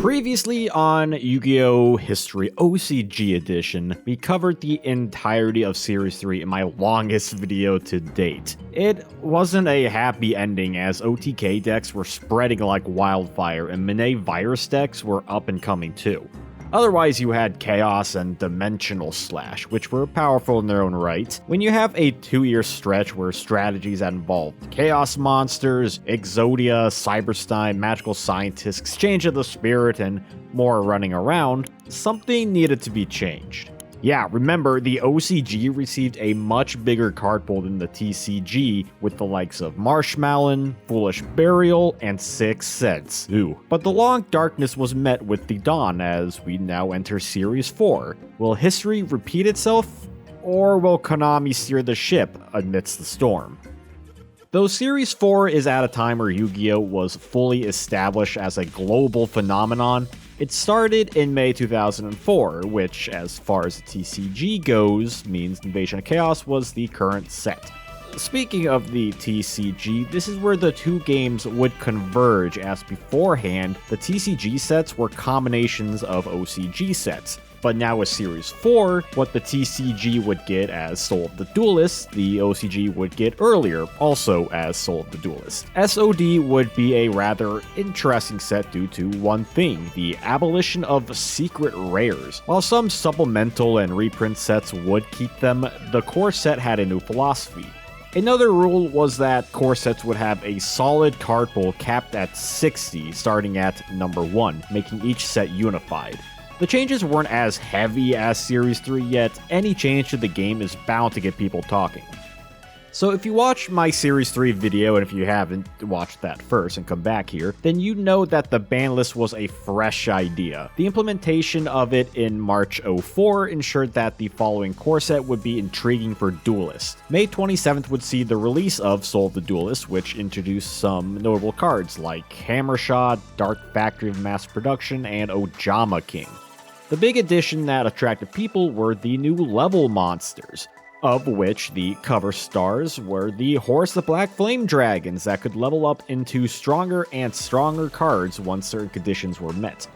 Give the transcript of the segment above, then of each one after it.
Previously on Yu-Gi-Oh! History OCG Edition, we covered the entirety of Series 3 in my longest video to date. It wasn't a happy ending as OTK decks were spreading like wildfire and Mine virus decks were up and coming too. Otherwise, you had Chaos and Dimensional Slash, which were powerful in their own right. When you have a 2-year stretch where strategies that involved Chaos Monsters, Exodia, Cyberstein, Magical Scientists, Exchange of the Spirit, and more running around, something needed to be changed. Yeah, remember, the OCG received a much bigger card pool than the TCG, with the likes of Marshmallow, Foolish Burial, and 6 Sense. Ooh. But the long darkness was met with the dawn as we now enter Series 4. Will history repeat itself? Or will Konami steer the ship amidst the storm? Though Series 4 is at a time where Yu-Gi-Oh! Was fully established as a global phenomenon, it started in May 2004, which, as far as the TCG goes, means Invasion of Chaos was the current set. Speaking of the TCG, this is where the two games would converge, as beforehand, the TCG sets were combinations of OCG sets. But now with Series 4, what the TCG would get as Soul of the Duelist, the OCG would get earlier, also as Soul of the Duelist. SOD would be a rather interesting set due to one thing, the abolition of secret rares. While some supplemental and reprint sets would keep them, the core set had a new philosophy. Another rule was that core sets would have a solid card pool capped at 60, starting at number 1, making each set unified. The changes weren't as heavy as Series 3, yet any change to the game is bound to get people talking. So if you watched my Series 3 video, and if you haven't, watched that first and come back here, then you know that the ban list was a fresh idea. The implementation of it in March 04 ensured that the following core set would be intriguing for duelists. May 27th would see the release of Soul of the Duelist, which introduced some notable cards like Hammershot, Dark Factory of Mass Production, and Ojama King. The big addition that attracted people were the new level monsters, of which the cover stars were the Horus the Black Flame Dragons that could level up into stronger and stronger cards once certain conditions were met.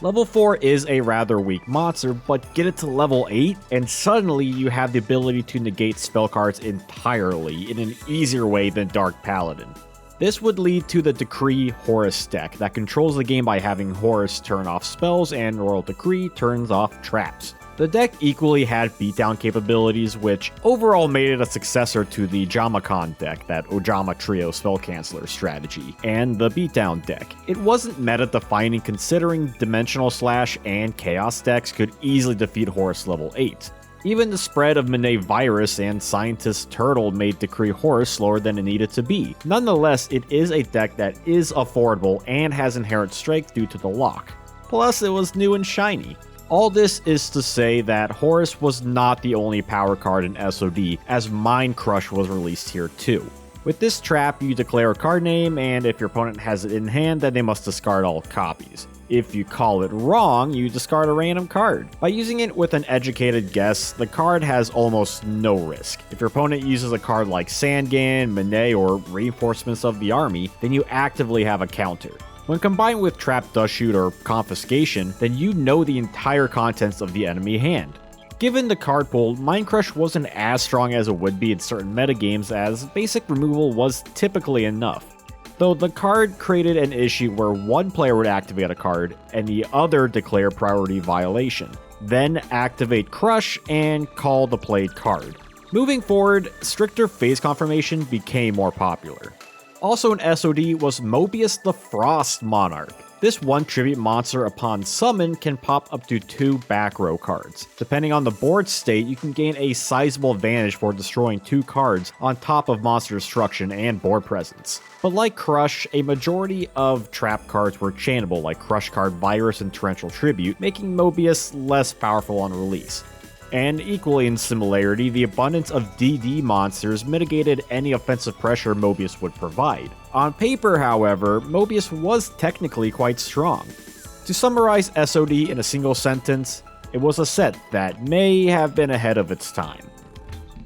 Level 4 is a rather weak monster, but get it to level 8 and suddenly you have the ability to negate spell cards entirely in an easier way than Dark Paladin. This would lead to the Decree Horus deck that controls the game by having Horus turn off spells and Royal Decree turns off traps. The deck equally had beatdown capabilities, which overall made it a successor to the Jamakan deck, that Ojama Trio spell canceller strategy, and the beatdown deck. It wasn't meta-defining considering Dimensional Slash and Chaos decks could easily defeat Horus level 8. Even the spread of Mine Virus and Scientist Turtle made Decree Horus slower than it needed to be. Nonetheless, it is a deck that is affordable and has inherent strength due to the lock. Plus, it was new and shiny. All this is to say that Horus was not the only power card in SOD, as Mind Crush was released here too. With this trap, you declare a card name, and if your opponent has it in hand, then they must discard all copies. If you call it wrong, you discard a random card. By using it with an educated guess, the card has almost no risk. If your opponent uses a card like Sangan, Mine, or Reinforcements of the Army, then you actively have a counter. When combined with Trap Dust Shoot or Confiscation, then you know the entire contents of the enemy hand. Given the card pool, Mind Crush wasn't as strong as it would be in certain metagames, as basic removal was typically enough. Though the card created an issue where one player would activate a card and the other declare priority violation, then activate Crush and call the played card. Moving forward, stricter phase confirmation became more popular. Also in SOD was Mobius the Frost Monarch. This one tribute monster upon summon can pop up to 2 back row cards. Depending on the board state, you can gain a sizable advantage for destroying 2 cards on top of monster destruction and board presence. But like Crush, a majority of trap cards were chainable like Crush Card Virus and Torrential Tribute, making Mobius less powerful on release. And equally in similarity, the abundance of DD monsters mitigated any offensive pressure Mobius would provide. On paper, however, Mobius was technically quite strong. To summarize SOD in a single sentence, it was a set that may have been ahead of its time.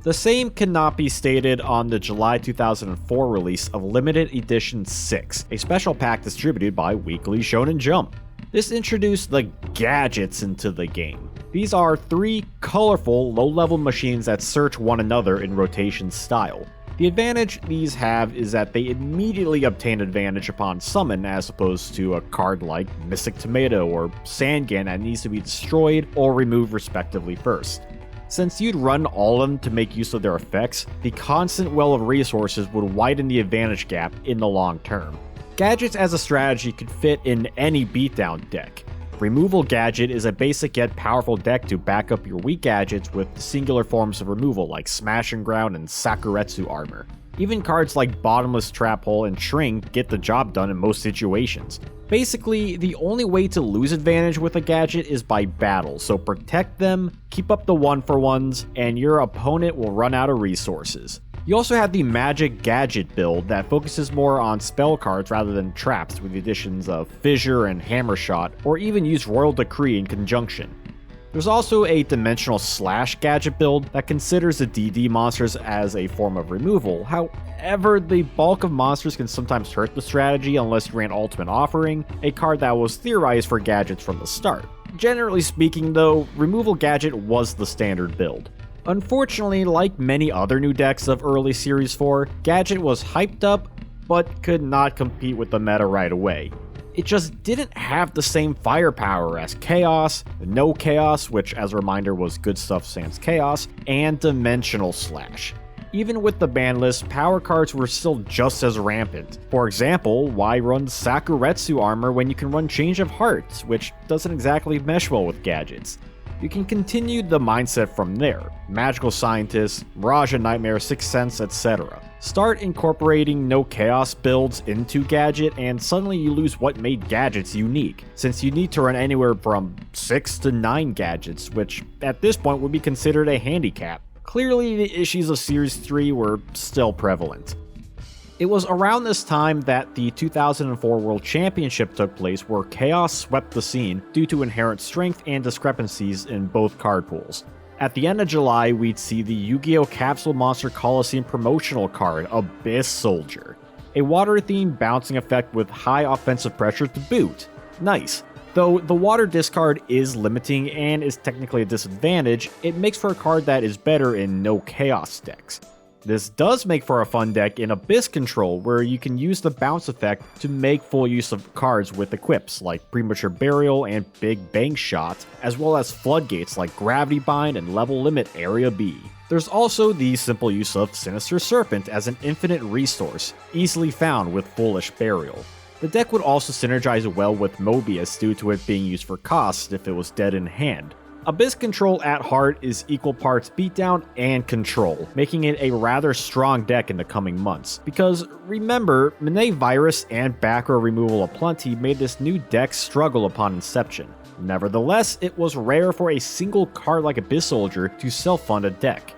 The same cannot be stated on the July 2004 release of Limited Edition 6, a special pack distributed by Weekly Shonen Jump. This introduced the gadgets into the game. These are 3 colorful, low-level machines that search one another in rotation style. The advantage these have is that they immediately obtain advantage upon summon, as opposed to a card like Mystic Tomato or Sangan that needs to be destroyed or removed respectively first. Since you'd run all of them to make use of their effects, the constant well of resources would widen the advantage gap in the long term. Gadgets as a strategy could fit in any beatdown deck. Removal Gadget is a basic yet powerful deck to back up your weak gadgets with singular forms of removal like Smash and Ground and Sakuretsu Armor. Even cards like Bottomless Trap Hole and Shrink get the job done in most situations. Basically, the only way to lose advantage with a gadget is by battle, so protect them, keep up the 1-for-1s, and your opponent will run out of resources. You also have the Magic Gadget build that focuses more on spell cards rather than traps, with the additions of Fissure and Hammer Shot, or even use Royal Decree in conjunction. There's also a Dimensional Slash gadget build that considers the DD monsters as a form of removal. However, the bulk of monsters can sometimes hurt the strategy unless you ran Ultimate Offering, a card that was theorized for gadgets from the start. Generally speaking though, Removal Gadget was the standard build. Unfortunately, like many other new decks of early Series 4, Gadget was hyped up, but could not compete with the meta right away. It just didn't have the same firepower as Chaos, No Chaos, which as a reminder was Good Stuff sans Chaos, and Dimensional Slash. Even with the ban list, power cards were still just as rampant. For example, why run Sakuretsu Armor when you can run Change of Hearts, which doesn't exactly mesh well with gadgets? You can continue the mindset from there. Magical Scientist, Mirage and Nightmare, Sixth Sense, etc. Start incorporating No Chaos builds into Gadget, and suddenly you lose what made Gadgets unique, since you need to run anywhere from 6 to 9 gadgets, which at this point would be considered a handicap. Clearly, the issues of Series 3 were still prevalent. It was around this time that the 2004 World Championship took place, where Chaos swept the scene due to inherent strength and discrepancies in both card pools. At the end of July, we'd see the Yu-Gi-Oh! Capsule Monster Coliseum promotional card, Abyss Soldier. A water-themed bouncing effect with high offensive pressure to boot. Nice. Though the water discard is limiting and is technically a disadvantage, it makes for a card that is better in No Chaos decks. This does make for a fun deck in Abyss Control, where you can use the bounce effect to make full use of cards with equips like Premature Burial and Big Bang Shot, as well as floodgates like Gravity Bind and Level Limit Area B. There's also the simple use of Sinister Serpent as an infinite resource, easily found with Foolish Burial. The deck would also synergize well with Mobius due to it being used for cost if it was dead in hand. Abyss Control at heart is equal parts beatdown and control, making it a rather strong deck in the coming months. Because remember, Monet Virus and back row removal aplenty made this new deck struggle upon inception. Nevertheless, it was rare for a single card like Abyss Soldier to self-fund a deck.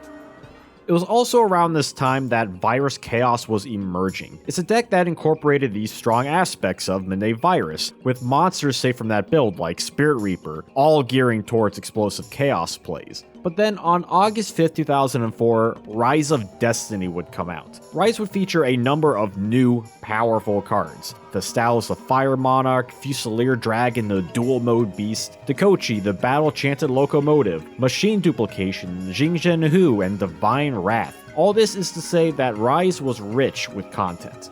It was also around this time that Virus Chaos was emerging. It's a deck that incorporated these strong aspects of Monet Virus, with monsters safe from that build like Spirit Reaper, all gearing towards explosive Chaos plays. But then on August 5th, 2004, Rise of Destiny would come out. Rise would feature a number of new, powerful cards. Thestalos the Fire Monarch, Fusilier Dragon the Dual Mode Beast, Dakochi the Battle Chanted Locomotive, Machine Duplication, Jingzhen Hu, and Divine Wrath. All this is to say that Rise was rich with content.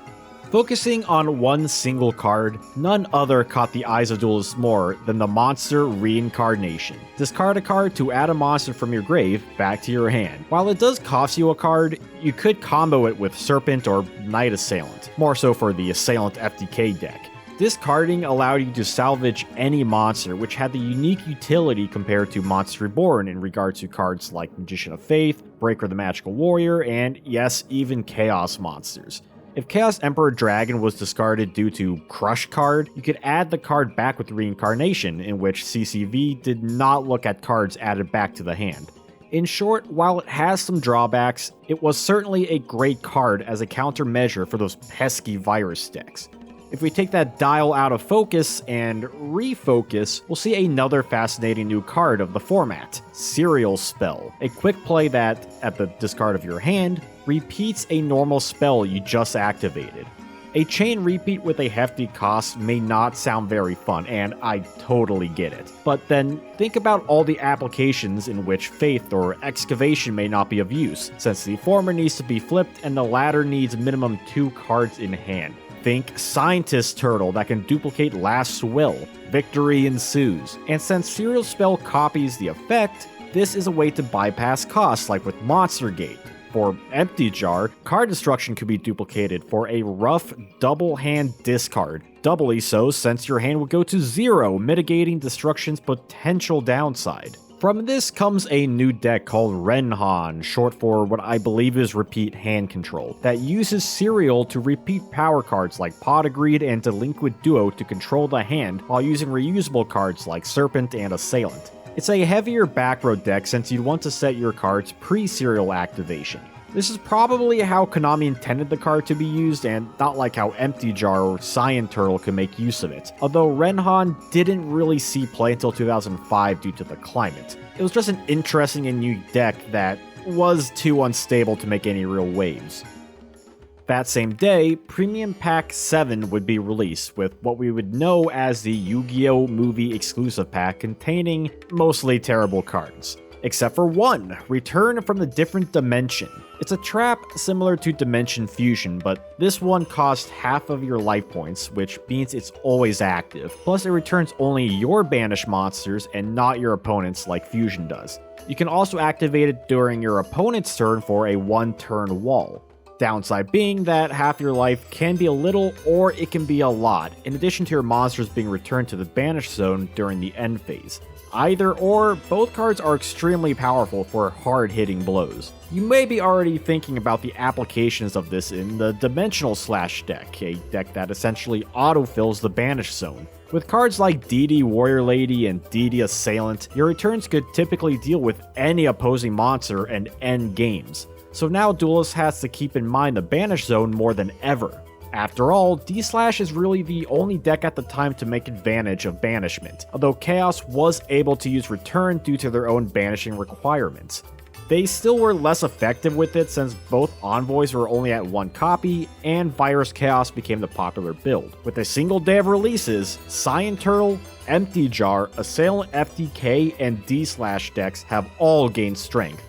Focusing on one single card, none other caught the eyes of duelists more than the Monster Reincarnation. Discard a card to add a monster from your grave back to your hand. While it does cost you a card, you could combo it with Serpent or Night Assailant, more so for the Assailant FTK deck. Discarding allowed you to salvage any monster, which had the unique utility compared to Monster Reborn in regard to cards like Magician of Faith, Breaker the Magical Warrior, and yes, even Chaos monsters. If Chaos Emperor Dragon was discarded due to Crush card, you could add the card back with Reincarnation, in which CCV did not look at cards added back to the hand. In short, while it has some drawbacks, it was certainly a great card as a countermeasure for those pesky virus decks. If we take that dial out of focus and refocus, we'll see another fascinating new card of the format, Serial Spell, a quick play that, at the discard of your hand, repeats a normal spell you just activated. A chain repeat with a hefty cost may not sound very fun, and I totally get it. But then think about all the applications in which Faith or Excavation may not be of use, since the former needs to be flipped and the latter needs minimum 2 cards in hand. Think Scientist Turtle that can duplicate Last Will. Victory ensues. And since Serial Spell copies the effect, this is a way to bypass costs like with Monster Gate. For Empty Jar, card destruction could be duplicated for a rough double hand discard. Doubly so since your hand would go to 0, mitigating destruction's potential downside. From this comes a new deck called Renhan, short for what I believe is Repeat Hand Control, that uses Serial to repeat power cards like Pot of Greed and Delinquent Duo to control the hand, while using reusable cards like Serpent and Assailant. It's a heavier back row deck since you'd want to set your cards pre-Serial activation. This is probably how Konami intended the card to be used, and not like how Empty Jar or Cyan Turtle could make use of it, although Renhan didn't really see play until 2005 due to the climate. It was just an interesting and new deck that was too unstable to make any real waves. That same day, Premium Pack 7 would be released, with what we would know as the Yu-Gi-Oh! Movie exclusive pack containing mostly terrible cards. Except for one, Return from the Different Dimension. It's a trap similar to Dimension Fusion, but this one costs half of your life points, which means it's always active. Plus, it returns only your banished monsters and not your opponent's like Fusion does. You can also activate it during your opponent's turn for a 1-turn wall. Downside being that half your life can be a little or it can be a lot, in addition to your monsters being returned to the banished zone during the end phase. Either or, both cards are extremely powerful for hard-hitting blows. You may be already thinking about the applications of this in the Dimensional Slash deck, a deck that essentially autofills the banished zone. With cards like DD Warrior Lady and DD Assailant, your returns could typically deal with any opposing monster and end games. So now Duelist has to keep in mind the banished zone more than ever. After all, D-Slash is really the only deck at the time to make advantage of banishment, although Chaos was able to use Return due to their own banishing requirements. They still were less effective with it since both Envoys were only at 1 copy, and Virus Chaos became the popular build. With a single day of releases, Cyan Turtle, Empty Jar, Assailant FTK, and D-Slash decks have all gained strength.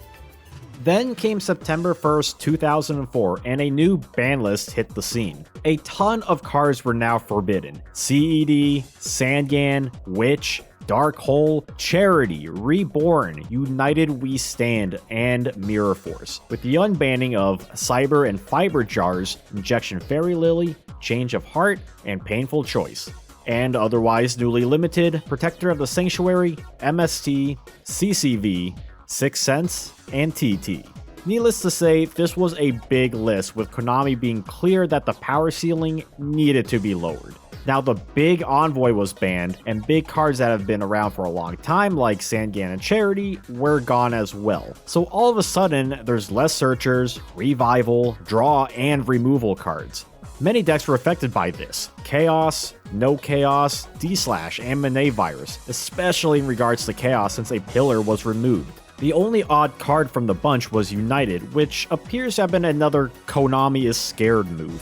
Then came September 1st, 2004, and a new ban list hit the scene. A ton of cards were now forbidden. CED, Sangan, Witch, Dark Hole, Charity, Reborn, United We Stand, and Mirror Force, with the unbanning of Cyber and Fiber Jars, Injection Fairy Lily, Change of Heart, and Painful Choice. And otherwise newly limited, Protector of the Sanctuary, MST, CCV, Sixth Sense, and TT. Needless to say, this was a big list, with Konami being clear that the power ceiling needed to be lowered. Now the big Envoy was banned, and big cards that have been around for a long time like Sangan and Charity were gone as well. So all of a sudden, there's less searchers, revival, draw, and removal cards. Many decks were affected by this. Chaos, No Chaos, D-Slash, and Monet Virus, especially in regards to Chaos since a pillar was removed. The only odd card from the bunch was United, which appears to have been another Konami is scared move.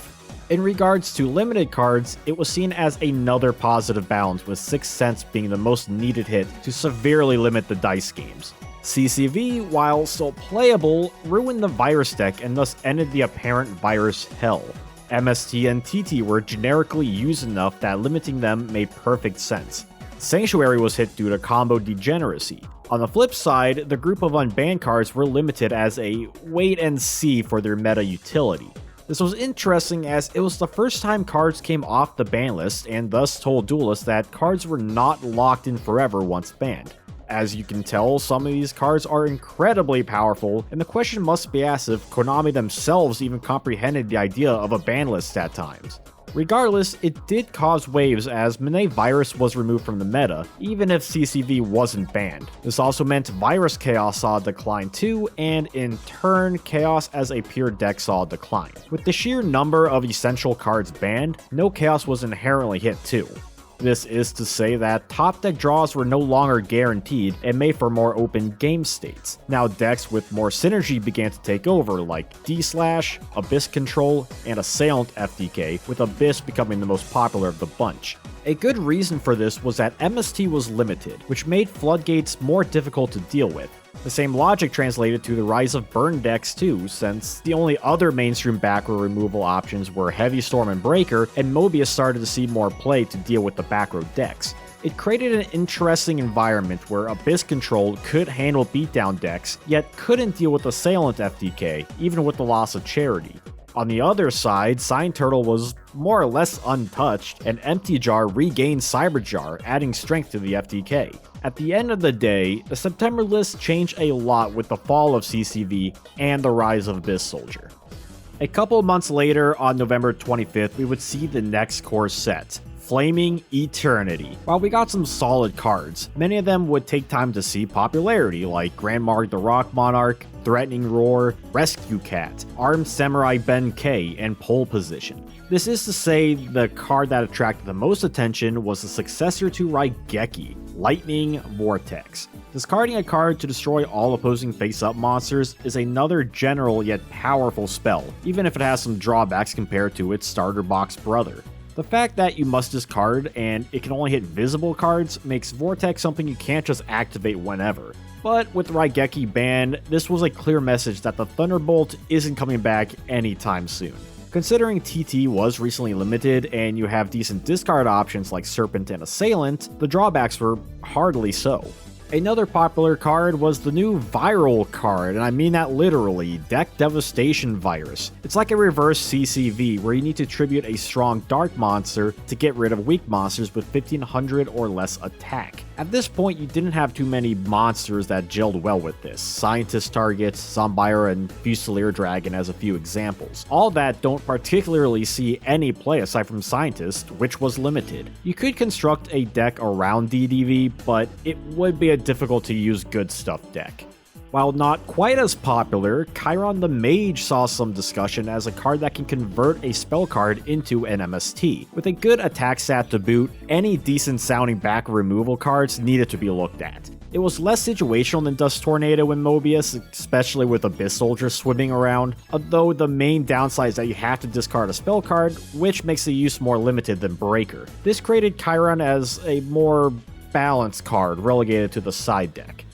In regards to limited cards, it was seen as another positive balance, with Sixth Sense being the most needed hit to severely limit the dice games. CCV, while still playable, ruined the Virus deck and thus ended the apparent Virus hell. MST and TT were generically used enough that limiting them made perfect sense. Sanctuary was hit due to combo degeneracy. On the flip side, the group of unbanned cards were limited as a wait and see for their meta utility. This was interesting as it was the first time cards came off the ban list and thus told duelists that cards were not locked in forever once banned. As you can tell, some of these cards are incredibly powerful, and the question must be asked if Konami themselves even comprehended the idea of a ban list at times. Regardless, it did cause waves as Monet Virus was removed from the meta, even if CCV wasn't banned. This also meant Virus Chaos saw a decline too, and in turn, Chaos as a pure deck saw a decline. With the sheer number of essential cards banned, No Chaos was inherently hit too. This is to say that top deck draws were no longer guaranteed and made for more open game states. Now decks with more synergy began to take over, like D/, Abyss Control, and Assailant FTK, with Abyss becoming the most popular of the bunch. A good reason for this was that MST was limited, which made floodgates more difficult to deal with. The same logic translated to the rise of burn decks too, since the only other mainstream back row removal options were Heavy Storm and Breaker, and Mobius started to see more play to deal with the back row decks. It created an interesting environment where Abyss Control could handle beatdown decks, yet couldn't deal with Assailant FTK, even with the loss of Charity. On the other side, Sign Turtle was more or less untouched, and Empty Jar regained Cyber Jar, adding strength to the FTK. At the end of the day, the September list changed a lot with the fall of CCV and the rise of Abyss Soldier. A couple months later, on November 25th, we would see the next core set, Flaming Eternity. While we got some solid cards, many of them would take time to see popularity, like Grandmarg the Rock Monarch, Threatening Roar, Rescue Cat, Armed Samurai Ben K, and Pole Position. This is to say, the card that attracted the most attention was the successor to Raigeki, Lightning Vortex. Discarding a card to destroy all opposing face-up monsters is another general yet powerful spell, even if it has some drawbacks compared to its starter box brother. The fact that you must discard and it can only hit visible cards makes Vortex something you can't just activate whenever. But with Raigeki banned, this was a clear message that the Thunderbolt isn't coming back anytime soon. Considering TT was recently limited and you have decent discard options like Serpent and Assailant, the drawbacks were hardly so. Another popular card was the new viral card, and I mean that literally, Deck Devastation Virus. It's like a reverse CCV where you need to tribute a strong dark monster to get rid of weak monsters with 1500 or less attack. At this point, you didn't have too many monsters that gelled well with this. Scientist Targets, Zombire, and Fusilier Dragon as a few examples. All that don't particularly see any play aside from Scientist, which was limited. You could construct a deck around DDV, but it would be a difficult to use good stuff deck. While not quite as popular, Chiron the Mage saw some discussion as a card that can convert a spell card into an MST. With a good attack stat to boot, any decent sounding back removal cards needed to be looked at. It was less situational than Dust Tornado and Mobius, especially with Abyss Soldier swimming around, although the main downside is that you have to discard a spell card, which makes the use more limited than Breaker. This created Chiron as a more balanced card relegated to the side deck.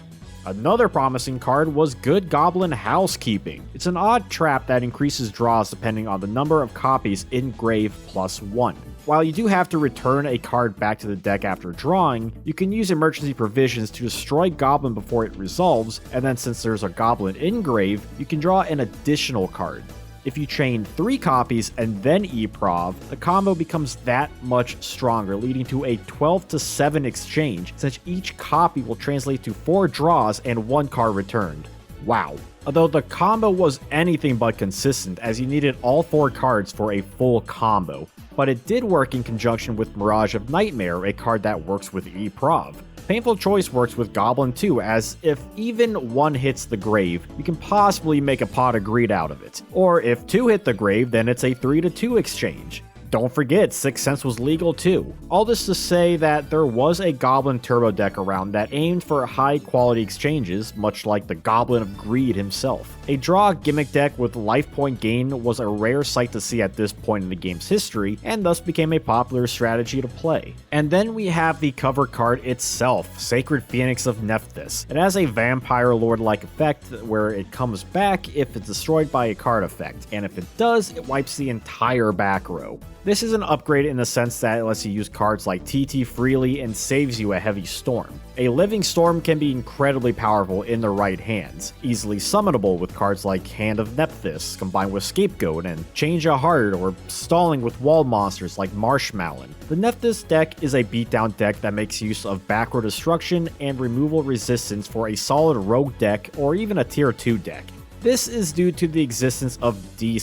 Another promising card was Good Goblin Housekeeping. It's an odd trap that increases draws depending on the number of copies in grave +1. While you do have to return a card back to the deck after drawing, you can use emergency provisions to destroy Goblin before it resolves, and then since there's a Goblin in grave, you can draw an additional card. If you chain 3 copies and then E-Prov, the combo becomes that much stronger, leading to a 12-7 exchange, since each copy will translate to 4 draws and 1 card returned. Wow. Although the combo was anything but consistent, as you needed all 4 cards for a full combo, but it did work in conjunction with Mirage of Nightmare, a card that works with E-Prov. Painful Choice works with Goblin too, as if even 1 hits the grave, you can possibly make a Pot of Greed out of it. Or if 2 hit the grave, then it's a 3-2 exchange. Don't forget, Sixth Sense was legal too. All this to say that there was a Goblin Turbo deck around that aimed for high quality exchanges, much like the Goblin of Greed himself. A draw gimmick deck with life point gain was a rare sight to see at this point in the game's history, and thus became a popular strategy to play. And then we have the cover card itself, Sacred Phoenix of Nephthys. It has a Vampire Lord-like effect where it comes back if it's destroyed by a card effect, and if it does, it wipes the entire back row. This is an upgrade in the sense that it lets you use cards like TT freely and saves you a Heavy Storm. A Living Storm can be incredibly powerful in the right hands, easily summonable with cards like Hand of Nephthys combined with Scapegoat and Change a Heart, or stalling with wall monsters like Marshmallow. The Nephthys deck is a beatdown deck that makes use of back row destruction and removal resistance for a solid rogue deck or even a tier 2 deck. This is due to the existence of D/,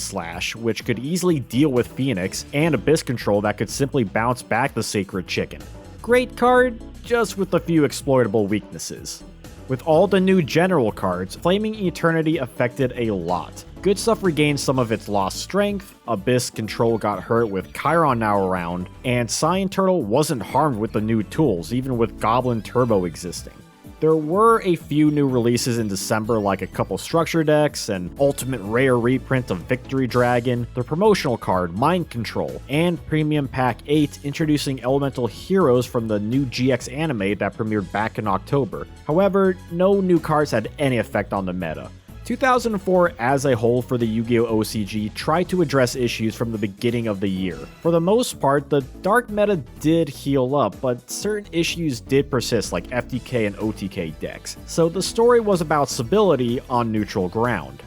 which could easily deal with Phoenix, and Abyss Control that could simply bounce back the Sacred Chicken. Great card, just with a few exploitable weaknesses. With all the new general cards, Flaming Eternity affected a lot. Good Stuff regained some of its lost strength, Abyss Control got hurt with Chiron now around, and Cyan Turtle wasn't harmed with the new tools, even with Goblin Turbo existing. There were a few new releases in December, like a couple structure decks, an ultimate rare reprint of Victory Dragon, the promotional card Mind Control, and Premium Pack 8 introducing elemental heroes from the new GX anime that premiered back in October. However, no new cards had any effect on the meta. 2004 as a whole for the Yu-Gi-Oh! OCG tried to address issues from the beginning of the year. For the most part, the dark meta did heal up, but certain issues did persist like FTK and OTK decks, so the story was about stability on neutral ground.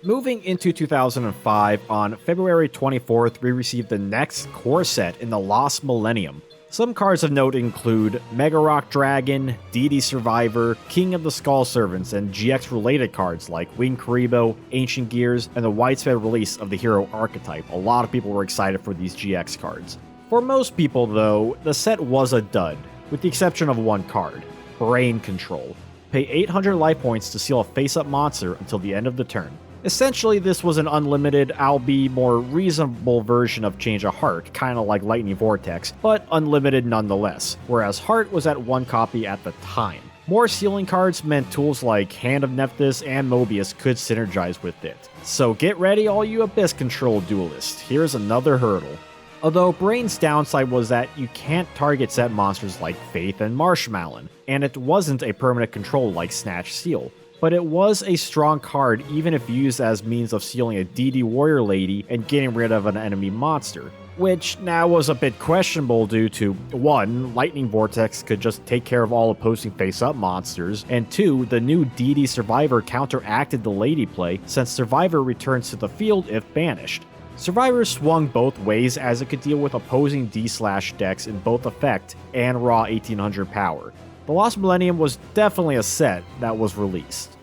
Moving into 2005, on February 24th, we received the next core set in the Lost Millennium. Some cards of note include Mega Rock Dragon, DD Survivor, King of the Skull Servants, and GX-related cards like Wing Karibo, Ancient Gears, and the widespread release of the hero archetype. A lot of people were excited for these GX cards. For most people, though, the set was a dud, with the exception of one card, Brain Control. Pay 800 life points to seal a face-up monster until the end of the turn. Essentially, this was an unlimited, albeit more reasonable version of Change of Heart, kinda like Lightning Vortex, but unlimited nonetheless, whereas Heart was at one copy at the time. More sealing cards meant tools like Hand of Nephthys and Mobius could synergize with it. So get ready all you Abyss Control duelists, here's another hurdle. Although Brain's downside was that you can't target set monsters like Faith and Marshmallow, and it wasn't a permanent control like Snatch Seal. But it was a strong card even if used as means of sealing a DD Warrior Lady and getting rid of an enemy monster, which now was a bit questionable due to 1. Lightning Vortex could just take care of all opposing face-up monsters, and 2. The new DD Survivor counteracted the Lady play since Survivor returns to the field if banished. Survivor swung both ways as it could deal with opposing D/ decks in both effect and raw 1800 power. The Lost Millennium was definitely a set that was released.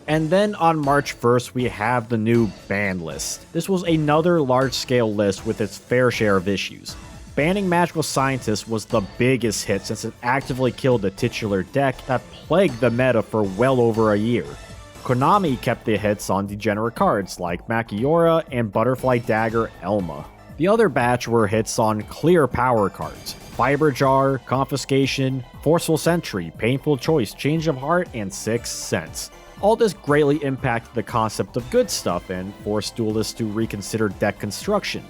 And then on March 1st, we have the new ban list. This was another large-scale list with its fair share of issues. Banning Magical Scientist was the biggest hit since it actively killed the titular deck that plagued the meta for well over a year. Konami kept the hits on degenerate cards like Makiora and Butterfly Dagger Elma. The other batch were hits on clear power cards. Fiber Jar, Confiscation, Forceful Sentry, Painful Choice, Change of Heart, and Sixth Sense. All this greatly impacted the concept of good stuff and forced duelists to reconsider deck construction.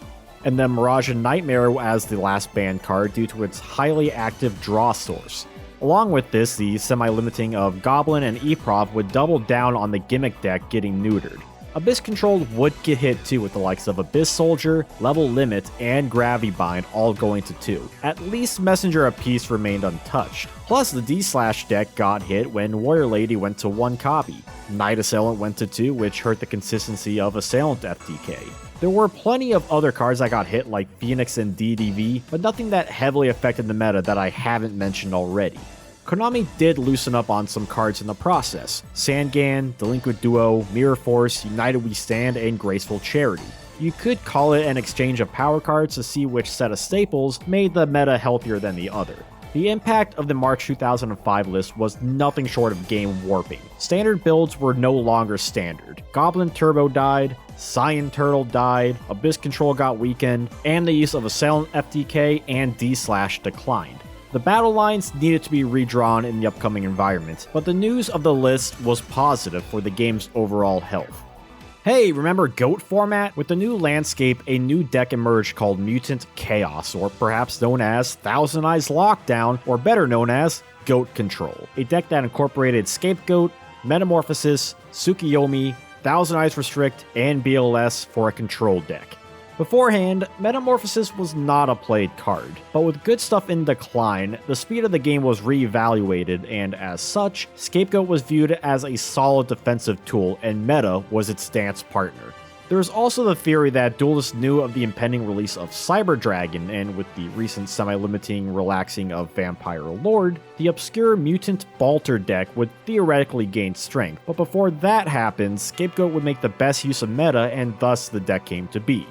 And then Mirage and Nightmare as the last banned card due to its highly active draw source. Along with this, the semi-limiting of Goblin and Eprov would double down on the gimmick deck getting neutered. Abyss Control would get hit too with the likes of Abyss Soldier, Level Limit, and Gravity Bind all going to 2. At least Messenger of Peace remained untouched. Plus the D/ deck got hit when Warrior Lady went to 1 copy. Night Assailant went to 2, which hurt the consistency of Assailant FTK. There were plenty of other cards that got hit like Phoenix and DDV, but nothing that heavily affected the meta that I haven't mentioned already. Konami did loosen up on some cards in the process. Sangan, Delinquent Duo, Mirror Force, United We Stand, and Graceful Charity. You could call it an exchange of power cards to see which set of staples made the meta healthier than the other. The impact of the March 2005 list was nothing short of game warping. Standard builds were no longer standard. Goblin Turbo died, Cyan Turtle died, Abyss Control got weakened, and the use of Assailant FTK and D/ declined. The battle lines needed to be redrawn in the upcoming environment, but the news of the list was positive for the game's overall health. Hey, remember GOAT format? With the new landscape, a new deck emerged called Mutant Chaos, or perhaps known as Thousand Eyes Lockdown, or better known as GOAT Control. A deck that incorporated Scapegoat, Metamorphosis, Tsukiyomi, Thousand Eyes Restrict, and BLS for a control deck. Beforehand, Metamorphosis was not a played card, but with good stuff in decline, the speed of the game was re-evaluated, and as such, Scapegoat was viewed as a solid defensive tool and meta was its dance partner. There is also the theory that duelists knew of the impending release of Cyber Dragon, and with the recent semi-limiting relaxing of Vampire Lord, the obscure Mutant Balter deck would theoretically gain strength, but before that happens, Scapegoat would make the best use of meta and thus the deck came to be.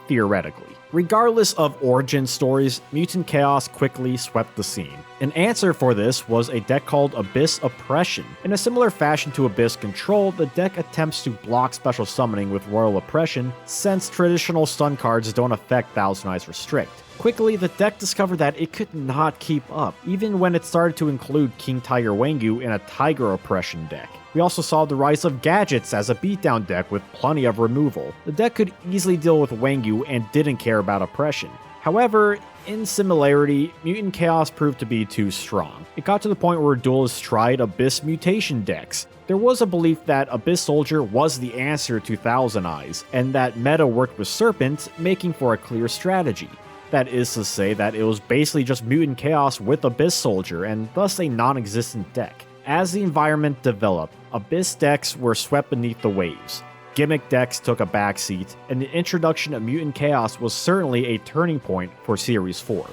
Theoretically. Regardless of origin stories, Mutant Chaos quickly swept the scene. An answer for this was a deck called Abyss Oppression. In a similar fashion to Abyss Control, the deck attempts to block special summoning with Royal Oppression, since traditional stun cards don't affect Thousand Eyes Restrict. Quickly, the deck discovered that it could not keep up, even when it started to include King Tiger Wangu in a Tiger Oppression deck. We also saw the rise of Gadgets as a beatdown deck with plenty of removal. The deck could easily deal with Wangu and didn't care about Oppression. However, in similarity, Mutant Chaos proved to be too strong. It got to the point where duelists tried Abyss Mutation decks. There was a belief that Abyss Soldier was the answer to Thousand Eyes, and that meta worked with Serpent, making for a clear strategy. That is to say that it was basically just Mutant Chaos with Abyss Soldier, and thus a non-existent deck. As the environment developed, Abyss decks were swept beneath the waves. Gimmick decks took a backseat, and the introduction of Mutant Chaos was certainly a turning point for Series 4.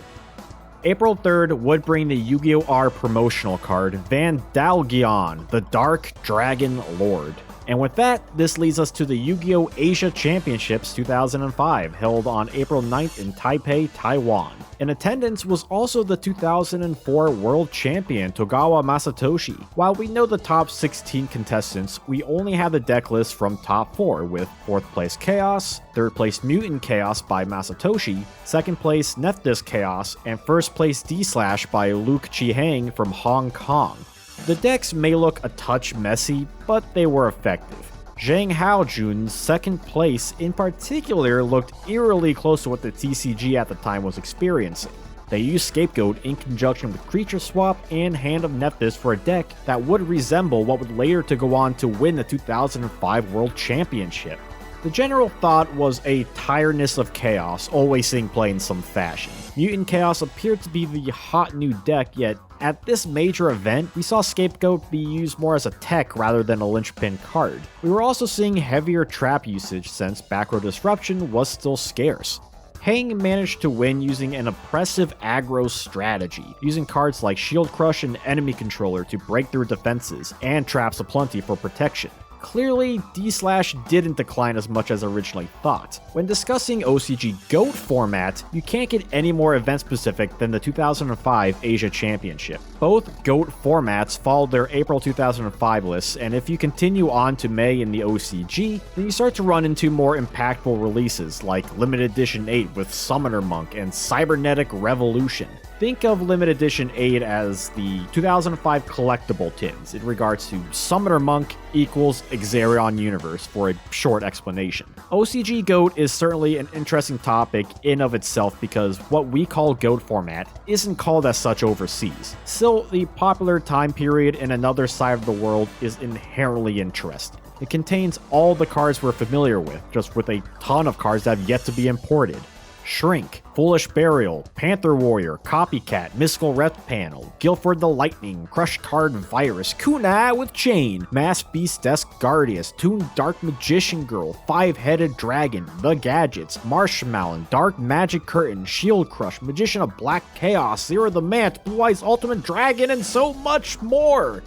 April 3rd would bring the Yu-Gi-Oh! R promotional card, Vandalgion, the Dark Dragon Lord. And with that, this leads us to the Yu-Gi-Oh! Asia Championships 2005, held on April 9th in Taipei, Taiwan. In attendance was also the 2004 World Champion Togawa Masatoshi. While we know the top 16 contestants, we only have the deck list from top 4, with 4th place Chaos, 3rd place Mutant Chaos by Masatoshi, 2nd place Nephthys Chaos, and 1st place D-Slash by Luke Chi-Hang from Hong Kong. The decks may look a touch messy, but they were effective. Zhang Haojun's 2nd place in particular looked eerily close to what the TCG at the time was experiencing. They used Scapegoat in conjunction with Creature Swap and Hand of Nephthys for a deck that would resemble what would later to go on to win the 2005 World Championship. The general thought was a tiredness of Chaos always seeing play in some fashion. Mutant Chaos appeared to be the hot new deck, yet at this major event, we saw Scapegoat be used more as a tech rather than a linchpin card. We were also seeing heavier trap usage since Back Row Disruption was still scarce. Hang managed to win using an oppressive aggro strategy, using cards like Shield Crush and Enemy Controller to break through defenses, and Traps Aplenty for protection. Clearly, D-Slash didn't decline as much as originally thought. When discussing OCG GOAT format, you can't get any more event-specific than the 2005 Asia Championship. Both GOAT formats followed their April 2005 lists, and if you continue on to May in the OCG, then you start to run into more impactful releases like Limited Edition 8 with Summoner Monk and Cybernetic Revolution. Think of Limited Edition 8 as the 2005 collectible tins in regards to Summoner Monk equals Exarion Universe for a short explanation. OCG GOAT is certainly an interesting topic in of itself because what we call GOAT format isn't called as such overseas. Still, the popular time period in another side of the world is inherently interesting. It contains all the cards we're familiar with, just with a ton of cards that have yet to be imported. Shrink, Foolish Burial, Panther Warrior, Copycat, Mystical Rep Panel, Guilford the Lightning, Crush Card Virus, Kunai with Chain, Mass Beast Desk Guardius, Toon Dark Magician Girl, Five-Headed Dragon, The Gadgets, Marshmallow, Dark Magic Curtain, Shield Crush, Magician of Black Chaos, Zero the Mant, Blue Eyes Ultimate Dragon, and so much more!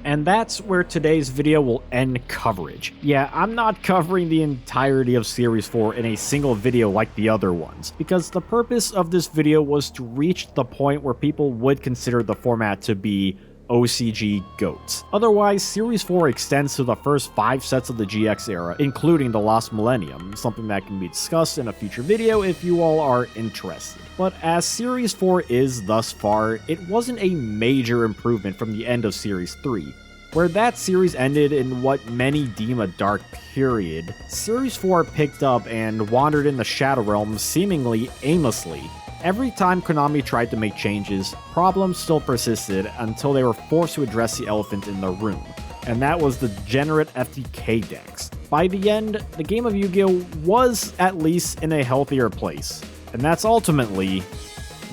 And that's where today's video will end coverage. Yeah, I'm not covering the entirety of Series 4 in a single video like the other ones, because the purpose of this video was to reach the point where people would consider the format to be OCG GOATs. Otherwise, Series 4 extends to the first 5 sets of the GX era, including the Lost Millennium, something that can be discussed in a future video if you all are interested. But as Series 4 is thus far, it wasn't a major improvement from the end of Series 3. Where that series ended in what many deem a dark period, Series 4 picked up and wandered in the Shadow Realm seemingly aimlessly. Every time Konami tried to make changes, problems still persisted until they were forced to address the elephant in the room, and that was the degenerate FTK decks. By the end, the game of Yu-Gi-Oh! Was at least in a healthier place, and that's ultimately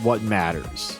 what matters.